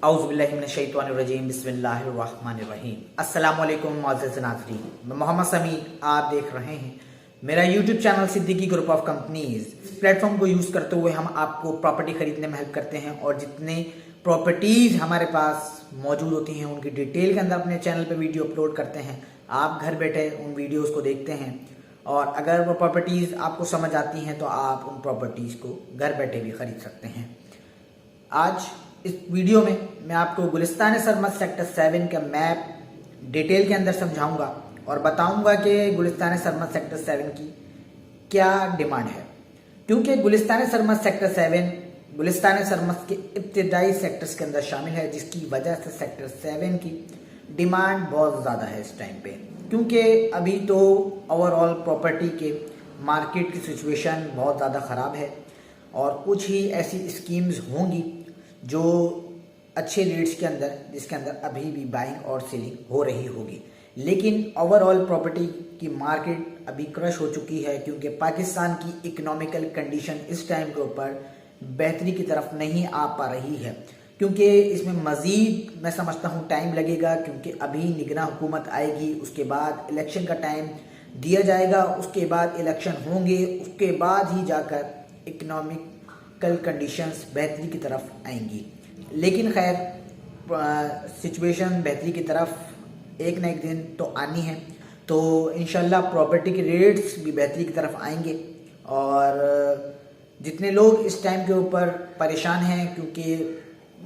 औज़ुबिल्लाहिमिनश्शैतानिर्रजीम बिस्मिल्लाहिर्रहमानिर्रहीम। अस्सलामु अलैकुम मुअज़्ज़ज़ नाज़रीन, मैं मोहम्मद समी, आप देख रहे हैं मेरा YouTube channel Siddiqui group of companies. इस प्लेटफॉर्म को यूज़ करते हुए हम आपको प्रॉपर्टी खरीदने में हेल्प करते हैं और जितने प्रॉपर्टीज़ हमारे पास मौजूद होती हैं उनकी डिटेल के अंदर अपने चैनल पर वीडियो अपलोड करते हैं। आप घर बैठे उन वीडियोज़ को देखते हैं और अगर वो प्रॉपर्टीज़ आपको समझ आती हैं तो आप उन प्रॉपर्टीज़ को घर बैठे भी ख़रीद सकते हैं। आज इस वीडियो में मैं आपको गुलिस्तान सरमद सेक्टर 7 का मैप डिटेल के अंदर समझाऊंगा और बताऊंगा कि गुलिस्तान सरमद सेक्टर 7 की क्या डिमांड है, क्योंकि गुलिस्तान सरमद सेक्टर 7 गुलिस्तान सरमद के इब्तिदाई सेक्टर्स के अंदर शामिल है, जिसकी वजह से सेक्टर 7 की डिमांड बहुत ज़्यादा है इस टाइम पे, क्योंकि अभी तो ओवरऑल प्रॉपर्टी के मार्केट की सिचुएशन बहुत ज़्यादा ख़राब है और कुछ ही ऐसी स्कीम्स होंगी जो अच्छे रेट्स के अंदर जिसके अंदर अभी भी बाइंग और सेलिंग हो रही होगी। लेकिन ओवरऑल प्रॉपर्टी की मार्केट अभी क्रश हो चुकी है, क्योंकि पाकिस्तान की इकोनॉमिकल कंडीशन इस टाइम के ऊपर बेहतरी की तरफ नहीं आ पा रही है, क्योंकि इसमें मज़ीद मैं समझता हूँ टाइम लगेगा, क्योंकि अभी निगरान हुकूमत आएगी, उसके बाद इलेक्शन का टाइम दिया जाएगा, उसके बाद इलेक्शन होंगे, उसके बाद ही जाकर इकोनॉमिकल कंडीशंस बेहतरी की तरफ आएंगी। लेकिन खैर सिचुएशन बेहतरी की तरफ एक ना एक दिन तो आनी है, तो इंशाल्लाह प्रॉपर्टी के रेट्स भी बेहतरी की तरफ आएंगे। और जितने लोग इस टाइम के ऊपर परेशान हैं क्योंकि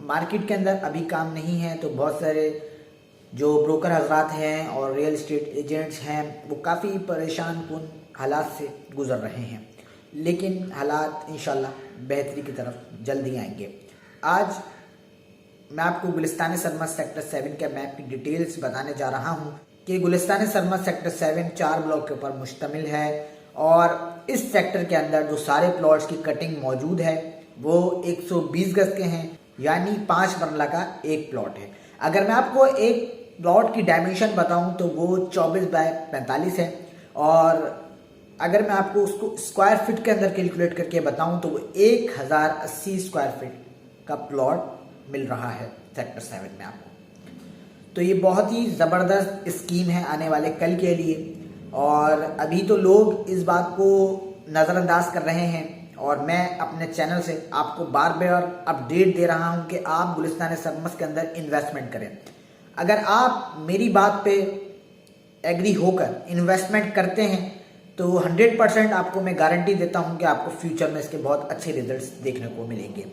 मार्केट के अंदर अभी काम नहीं है, तो बहुत सारे जो ब्रोकर हजरात हैं और रियल एस्टेट एजेंट्स हैं वो काफ़ी परेशान कुन हालात से गुजर रहे हैं, लेकिन हालात इंशाल्लाह बेहतरी की तरफ जल्दी आएंगे। आज मैं आपको गुलिस्तान सरमद सेक्टर 7 के मैप की डिटेल्स बताने जा रहा हूं कि गुलिस्तान सरमद सेक्टर 7 4 ब्लॉक के ऊपर मुश्तमिल है और इस सेक्टर के अंदर जो सारे प्लॉट्स की कटिंग मौजूद है वो 120 गज के हैं, यानी 5 मरला का एक प्लॉट है। अगर मैं आपको एक प्लॉट की डायमेंशन बताऊं तो वो 24 बाय 45 है, और अगर मैं आपको उसको स्क्वायर फीट के अंदर कैलकुलेट करके बताऊं तो वो 1080 स्क्वायर फीट का प्लॉट मिल रहा है सेक्टर 7 में आपको। तो ये बहुत ही ज़बरदस्त स्कीम है आने वाले कल के लिए, और अभी तो लोग इस बात को नज़रअंदाज कर रहे हैं और मैं अपने चैनल से आपको बार बार अपडेट दे रहा हूं कि आप गुलिस्तान सरमद के अंदर इन्वेस्टमेंट करें। अगर आप मेरी बात पे एग्री होकर इन्वेस्टमेंट करते हैं तो 100% आपको मैं गारंटी देता हूं कि आपको फ्यूचर में इसके बहुत अच्छे रिजल्ट्स देखने को मिलेंगे।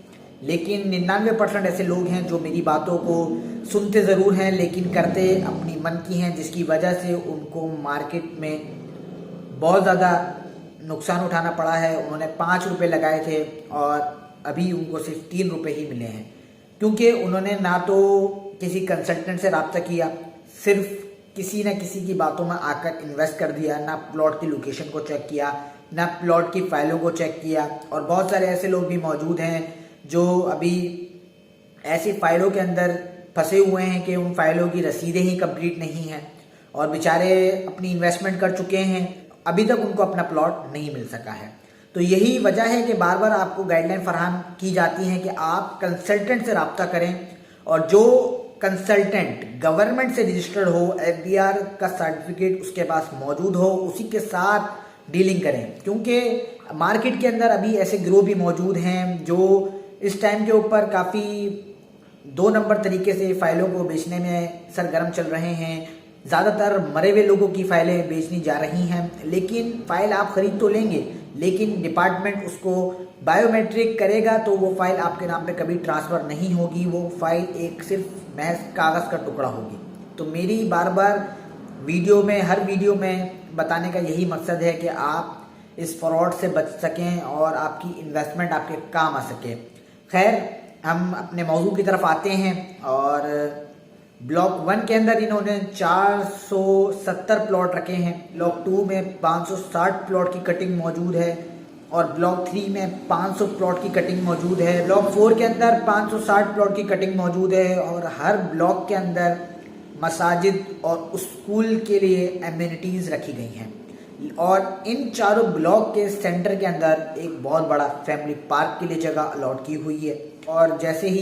लेकिन 99% ऐसे लोग हैं जो मेरी बातों को सुनते ज़रूर हैं लेकिन करते अपनी मन की हैं, जिसकी वजह से उनको मार्केट में बहुत ज़्यादा नुकसान उठाना पड़ा है। उन्होंने 5 रुपये लगाए थे और अभी उनको सिर्फ 3 रुपये ही मिले हैं, क्योंकि उन्होंने ना तो किसी कंसल्टेंट से रब्ता किया, सिर्फ किसी न किसी की बातों में आकर इन्वेस्ट कर दिया, ना प्लॉट की लोकेशन को चेक किया, ना प्लॉट की फाइलों को चेक किया। और बहुत सारे ऐसे लोग भी मौजूद हैं जो अभी ऐसी फाइलों के अंदर फंसे हुए हैं कि उन फाइलों की रसीदें ही कंप्लीट नहीं हैं और बेचारे अपनी इन्वेस्टमेंट कर चुके हैं, अभी तक उनको अपना प्लॉट नहीं मिल सका है। तो यही वजह है कि बार बार आपको गाइडलाइन फराहम की जाती है कि आप कंसल्टेंट से रब्ता करें, और जो कंसल्टेंट गवर्नमेंट से रजिस्टर्ड हो, FBR का सर्टिफिकेट उसके पास मौजूद हो, उसी के साथ डीलिंग करें, क्योंकि मार्केट के अंदर अभी ऐसे गिरोह भी मौजूद हैं जो इस टाइम के ऊपर काफ़ी 2 नंबर तरीके से फाइलों को बेचने में सरगर्म चल रहे हैं। ज़्यादातर मरे हुए लोगों की फाइलें बेचनी जा रही हैं, लेकिन फ़ाइल आप ख़रीद तो लेंगे, लेकिन डिपार्टमेंट उसको बायोमेट्रिक करेगा तो वो फाइल आपके नाम पे कभी ट्रांसफ़र नहीं होगी, वो फाइल एक सिर्फ महज कागज़ का टुकड़ा होगी। तो मेरी बार बार वीडियो में हर वीडियो में बताने का यही मकसद है कि आप इस फ्रॉड से बच सकें और आपकी इन्वेस्टमेंट आपके काम आ सके। खैर, हम अपने मौजू की तरफ आते हैं, और ब्लॉक 1 के अंदर इन्होंने 470 प्लॉट रखे हैं, ब्लॉक 2 में 560 प्लॉट की कटिंग मौजूद है, और ब्लॉक 3 में 500 प्लॉट की कटिंग मौजूद है, ब्लॉक 4 के अंदर 560 प्लॉट की कटिंग मौजूद है, और हर ब्लॉक के अंदर मसाजिद और स्कूल के लिए एमिनिटीज़ रखी गई हैं। और इन चारों ब्लॉक के सेंटर के अंदर एक बहुत बड़ा फैमिली पार्क के लिए जगह अलॉट की हुई है। और जैसे ही